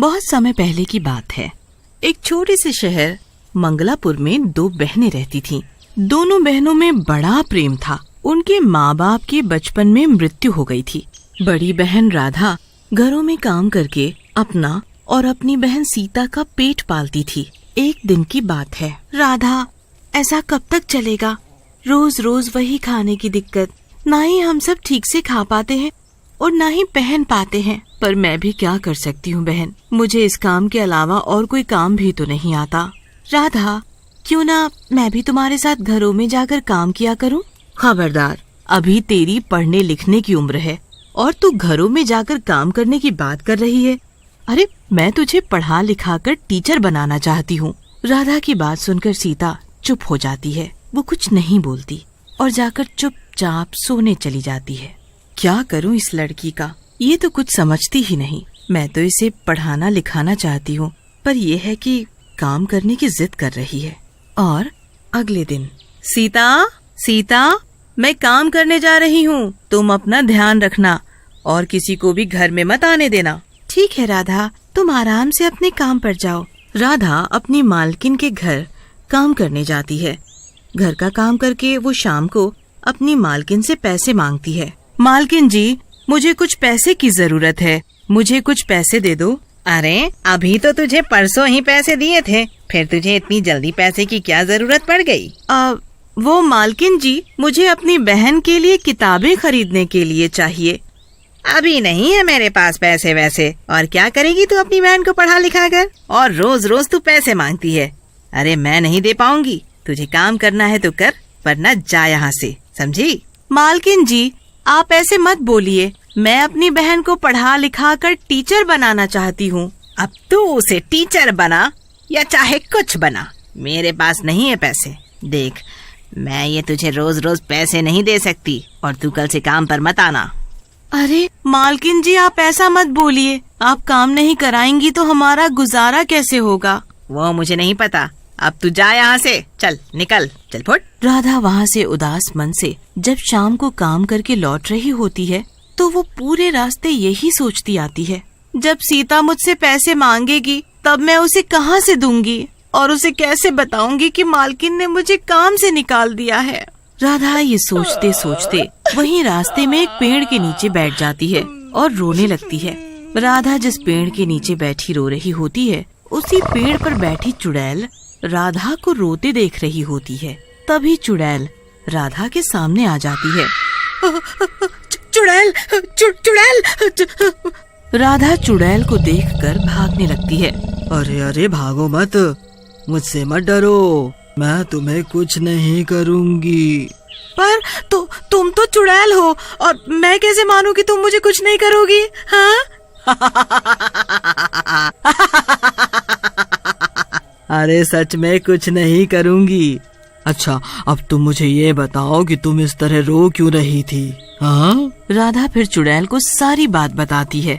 बहुत समय पहले की बात है। एक छोटे से शहर मंगलापुर में दो बहनें रहती थीं। दोनों बहनों में बड़ा प्रेम था। उनके माँ बाप की बचपन में मृत्यु हो गई थी। बड़ी बहन राधा घरों में काम करके अपना और अपनी बहन सीता का पेट पालती थी। एक दिन की बात है। राधा, ऐसा कब तक चलेगा? रोज रोज वही खाने की दिक्कत। ना ही हम सब ठीक से खा पाते हैं और ना ही पहन पाते हैं। पर मैं भी क्या कर सकती हूँ बहन, मुझे इस काम के अलावा और कोई काम भी तो नहीं आता। राधा, क्यों ना मैं भी तुम्हारे साथ घरों में जाकर काम किया करूँ? खबरदार, अभी तेरी पढ़ने लिखने की उम्र है और तू घरों में जाकर काम करने की बात कर रही है। अरे, मैं तुझे पढ़ा लिखा कर टीचर बनाना चाहती हूँ। राधा की बात सुनकर सीता चुप हो जाती है। वो कुछ नहीं बोलती और जाकर चुपचाप सोने चली जाती है। क्या करूँ इस लड़की का, ये तो कुछ समझती ही नहीं। मैं तो इसे पढ़ाना लिखाना चाहती हूँ, पर यह है कि काम करने की जिद कर रही है। और अगले दिन, सीता, सीता, मैं काम करने जा रही हूँ, तुम अपना ध्यान रखना और किसी को भी घर में मत आने देना। ठीक है राधा, तुम आराम से अपने काम पर जाओ। राधा अपनी मालकिन के घर काम करने जाती है। घर का काम करके वो शाम को अपनी मालकिन से पैसे मांगती है। मालकिन जी, मुझे कुछ पैसे की जरूरत है, मुझे कुछ पैसे दे दो। अरे, अभी तो तुझे परसों ही पैसे दिए थे, फिर तुझे इतनी जल्दी पैसे की क्या जरूरत पड़ गई? वो मालकिन जी, मुझे अपनी बहन के लिए किताबें खरीदने के लिए चाहिए। अभी नहीं है मेरे पास पैसे वैसे। और क्या करेगी तू अपनी बहन को पढ़ा लिखा कर? और रोज रोज तू पैसे मांगती है। अरे, मैं नहीं दे पाऊंगी। तुझे काम करना है तो कर, वरना जा यहाँ से, समझी? मालकिन जी, आप ऐसे मत बोलिए। मैं अपनी बहन को पढ़ा लिखा कर टीचर बनाना चाहती हूँ। अब तू उसे टीचर बना या चाहे कुछ बना, मेरे पास नहीं है पैसे। देख, मैं ये तुझे रोज रोज पैसे नहीं दे सकती और तू कल से काम पर मत आना। अरे मालकिन जी, आप ऐसा मत बोलिए। आप काम नहीं कराएंगी तो हमारा गुजारा कैसे होगा? वो मुझे नहीं पता। अब तू जा यहाँ से, चल निकल, चल फुट। राधा वहाँ से उदास मन से जब शाम को काम करके लौट रही होती है तो वो पूरे रास्ते यही सोचती आती है, जब सीता मुझसे पैसे मांगेगी तब मैं उसे कहाँ से दूंगी और उसे कैसे बताऊंगी कि मालकिन ने मुझे काम से निकाल दिया है। राधा ये सोचते सोचते वहीं रास्ते में एक पेड़ के नीचे बैठ जाती है और रोने लगती है। राधा जिस पेड़ के नीचे बैठी रो रही होती है, उसी पेड़ पर बैठी चुड़ैल राधा को रोते देख रही होती है। तभी चुड़ैल राधा के सामने आ जाती है। चुड़ैल, चुड़ैल! राधा चुड़ैल को देखकर भागने लगती है। अरे अरे, भागो मत, मुझसे मत डरो, मैं तुम्हें कुछ नहीं करूँगी। पर तुम तो चुड़ैल हो और मैं कैसे मानूं कि तुम मुझे कुछ नहीं करोगी? हाँ? अरे सच में कुछ नहीं करूँगी। अच्छा, अब तुम मुझे ये बताओ कि तुम इस तरह रो क्यों रही थी? हाँ? राधा फिर चुड़ैल को सारी बात बताती है।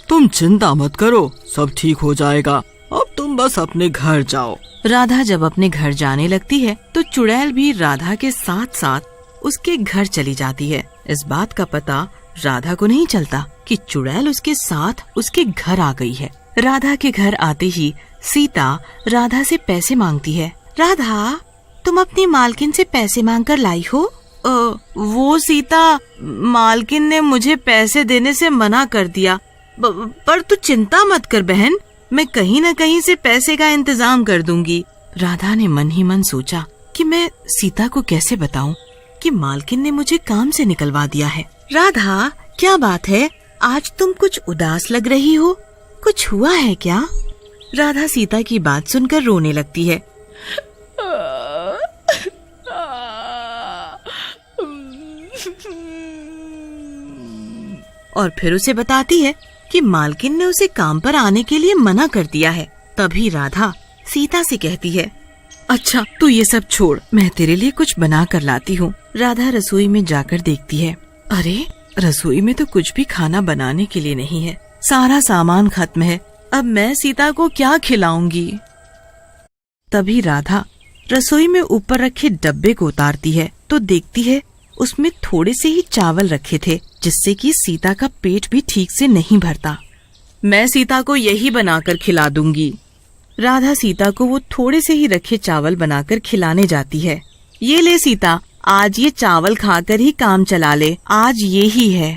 तुम चिंता मत करो, सब ठीक हो जाएगा। अब तुम बस अपने घर जाओ। राधा जब अपने घर जाने लगती है तो चुड़ैल भी राधा के साथ साथ उसके घर चली जाती है। इस बात का पता राधा को नहीं चलता कि चुड़ैल उसके साथ उसके घर आ गई है। राधा के घर आते ही सीता राधा से पैसे मांगती है। राधा, तुम अपनी मालकिन से पैसे मांग कर लाई हो? वो सीता, मालकिन ने मुझे पैसे देने से मना कर दिया। पर तू चिंता मत कर बहन, मैं कहीं न कहीं से पैसे का इंतजाम कर दूंगी। राधा ने मन ही मन सोचा कि मैं सीता को कैसे बताऊं कि मालकिन ने मुझे काम से निकलवा दिया है। राधा, क्या बात है, आज तुम कुछ उदास लग रही हो, कुछ हुआ है क्या? राधा सीता की बात सुनकर रोने लगती है। और फिर उसे बताती है कि मालकिन ने उसे काम पर आने के लिए मना कर दिया है। तभी राधा सीता से कहती है, अच्छा तू ये सब छोड़, मैं तेरे लिए कुछ बना कर लाती हूँ। राधा रसोई में जाकर देखती है, अरे रसोई में तो कुछ भी खाना बनाने के लिए नहीं है, सारा सामान खत्म है। अब मैं सीता को क्या खिलाऊंगी? तभी राधा रसोई में ऊपर रखे डब्बे को उतारती है तो देखती है उसमें थोड़े से ही चावल रखे थे, जिससे कि सीता का पेट भी ठीक से नहीं भरता। मैं सीता को यही बनाकर खिला दूंगी। राधा सीता को वो थोड़े से ही रखे चावल बनाकर खिलाने जाती है। ये ले सीता, आज ये चावल खाकर ही काम चला ले, आज ये ही है।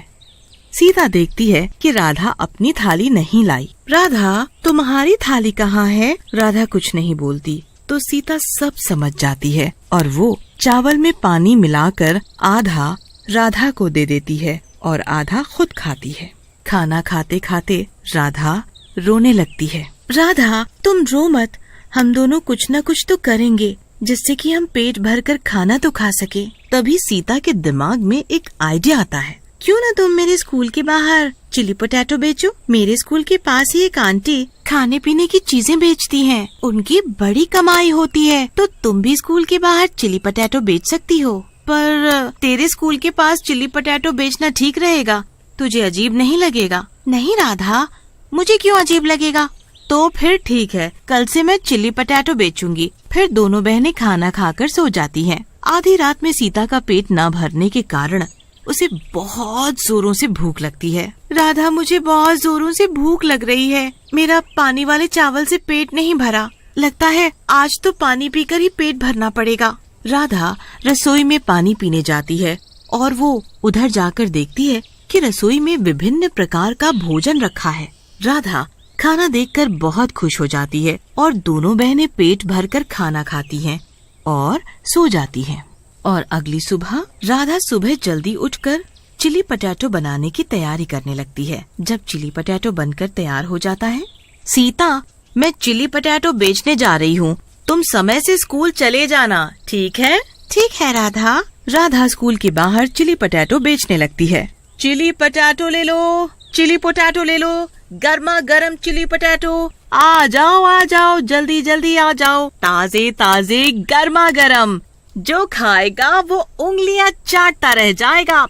सीता देखती है कि राधा अपनी थाली नहीं लाई। राधा, तुम्हारी थाली कहाँ है? राधा कुछ नहीं बोलती तो सीता सब समझ जाती है और वो चावल में पानी मिलाकर आधा राधा को दे देती है और आधा खुद खाती है। खाना खाते खाते राधा रोने लगती है। राधा, तुम रो मत, हम दोनों कुछ न कुछ तो करेंगे जिससे कि हम पेट भरकर खाना तो खा सके। तभी सीता के दिमाग में एक आइडिया आता है। क्यों ना तुम मेरे स्कूल के बाहर चिली पोटैटो बेचो? मेरे स्कूल के पास ही एक आंटी खाने पीने की चीजें बेचती हैं। उनकी बड़ी कमाई होती है, तो तुम भी स्कूल के बाहर चिली पोटैटो बेच सकती हो। पर तेरे स्कूल के पास चिली पोटैटो बेचना ठीक रहेगा? तुझे अजीब नहीं लगेगा? नहीं राधा, मुझे क्यों अजीब लगेगा? तो फिर ठीक है, कल से मैं चिली पोटैटो बेचूंगी। फिर दोनों बहनें खाना खाकर सो जाती हैं। आधी रात में सीता का पेट न भरने के कारण उसे बहुत जोरों से भूख लगती है। राधा, मुझे बहुत जोरों से भूख लग रही है। मेरा पानी वाले चावल से पेट नहीं भरा। लगता है आज तो पानी पीकर ही पेट भरना पड़ेगा। राधा रसोई में पानी पीने जाती है और वो उधर जाकर देखती है कि रसोई में विभिन्न प्रकार का भोजन रखा है। राधा खाना देखकर बहुत खुश हो जाती है और दोनों बहनें पेट भरकर खाना खाती हैं और सो जाती हैं। और अगली सुबह राधा सुबह जल्दी उठकर चिली पोटैटो बनाने की तैयारी करने लगती है। जब चिली पोटैटो बनकर तैयार हो जाता है, सीता, मैं चिली पोटैटो बेचने जा रही हूँ, तुम समय से स्कूल चले जाना, ठीक है? ठीक है राधा। राधा स्कूल के बाहर चिली पोटैटो बेचने लगती है। चिली पोटैटो ले लो, चिली पोटैटो ले लो, गर्मा गर्म चिली पोटैटो, आ जाओ, जल्दी जल्दी आ जाओ, ताजे ताजे गर्मा गर्म। जो खाएगा वो उंगलियां चाटता रह जाएगा।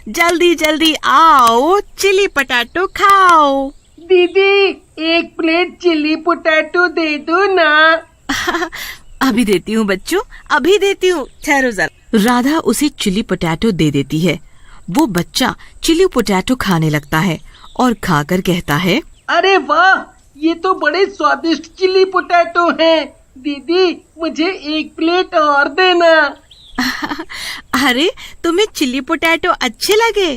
जल्दी जल्दी आओ, चिली पोटैटो खाओ। दीदी, एक प्लेट चिली पोटैटो दे दो ना। अभी देती हूँ बच्चों, अभी देती हूँ, ठहरो जरा। राधा उसे चिली पोटैटो दे देती है। वो बच्चा चिली पोटैटो खाने लगता है और खाकर कहता है, अरे वाह, ये तो बड़े स्वादिष्ट चिली पोटैटो हैं। दीदी, मुझे एक प्लेट और देना। अरे, तुम्हें चिली पोटैटो अच्छे लगे?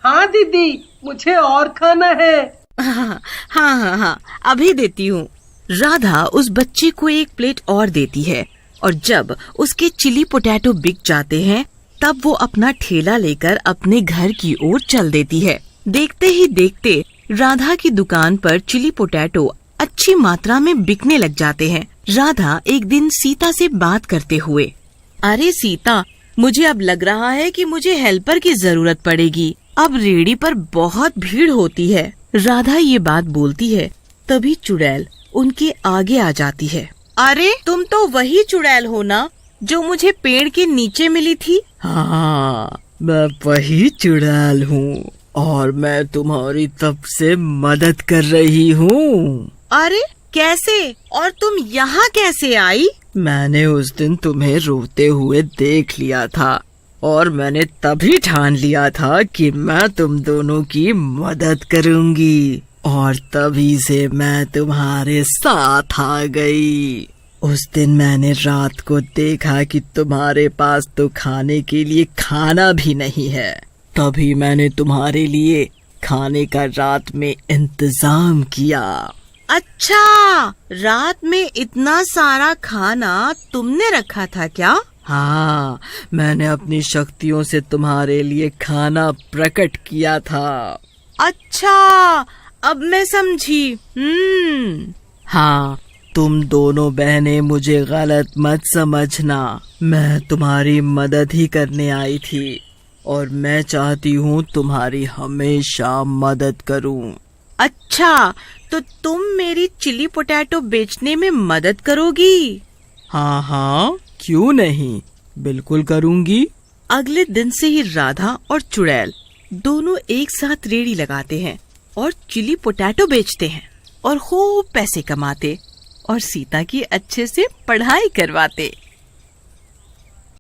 हाँ दीदी, मुझे और खाना है। हाँ, अभी देती हूँ। राधा उस बच्चे को एक प्लेट और देती है और जब उसके चिली पोटैटो बिक जाते हैं, तब वो अपना ठेला लेकर अपने घर की ओर चल देती है। देखते ही देखते राधा की दुकान पर चिली पोटैटो अच्छी मात्रा में बिकने लग जाते हैं। राधा एक दिन सीता से बात करते हुए, अरे सीता, मुझे अब लग रहा है कि मुझे हेल्पर की जरूरत पड़ेगी। अब रेहड़ी पर बहुत भीड़ होती है। राधा ये बात बोलती है, तभी चुड़ैल उनके आगे आ जाती है। अरे, तुम तो वही चुड़ैल हो ना जो मुझे पेड़ के नीचे मिली थी? हाँ, मैं वही चुड़ैल हूँ और मैं तुम्हारी तब से मदद कर रही हूँ। अरे कैसे? और तुम यहाँ कैसे आई? मैंने उस दिन तुम्हें रोते हुए देख लिया था और मैंने तभी ठान लिया था कि मैं तुम दोनों की मदद करूँगी और तभी से मैं तुम्हारे साथ आ गई। उस दिन मैंने रात को देखा कि तुम्हारे पास तो खाने के लिए खाना भी नहीं है, तभी मैंने तुम्हारे लिए खाने का रात में इंतजाम किया। अच्छा, रात में इतना सारा खाना तुमने रखा था क्या? हाँ, मैंने अपनी शक्तियों से तुम्हारे लिए खाना प्रकट किया था। अच्छा, अब मैं समझी। हाँ, तुम दोनों बहनें मुझे गलत मत समझना। मैं तुम्हारी मदद ही करने आई थी और मैं चाहती हूँ तुम्हारी हमेशा मदद करूँ। अच्छा, तो तुम मेरी चिली पोटैटो बेचने में मदद करोगी? हाँ, क्यों नहीं, बिल्कुल करूँगी। अगले दिन से ही राधा और चुड़ैल दोनों एक साथ रेड़ी लगाते हैं और चिली पोटैटो बेचते हैं और खूब पैसे कमाते और सीता की अच्छे से पढ़ाई करवाते।